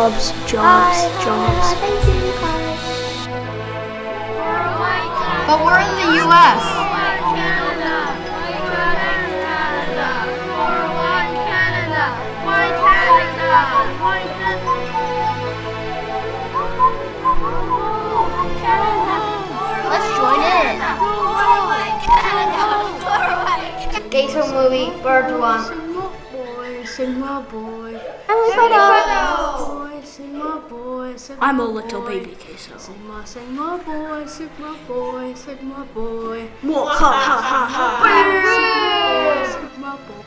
jobs. Thank you, But we're in the U.S. Let's join in. Gangster movie, Bird One. Sing my boy. I'm a little baby queso. Sing my boy, sing my boy, sing my boy. Ha ha ha ha. Sing my boy.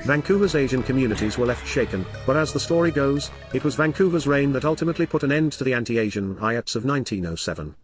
Vancouver's Asian communities were left shaken, but as the story goes, it was Vancouver's reign that ultimately put an end to the anti-Asian riots of 1907.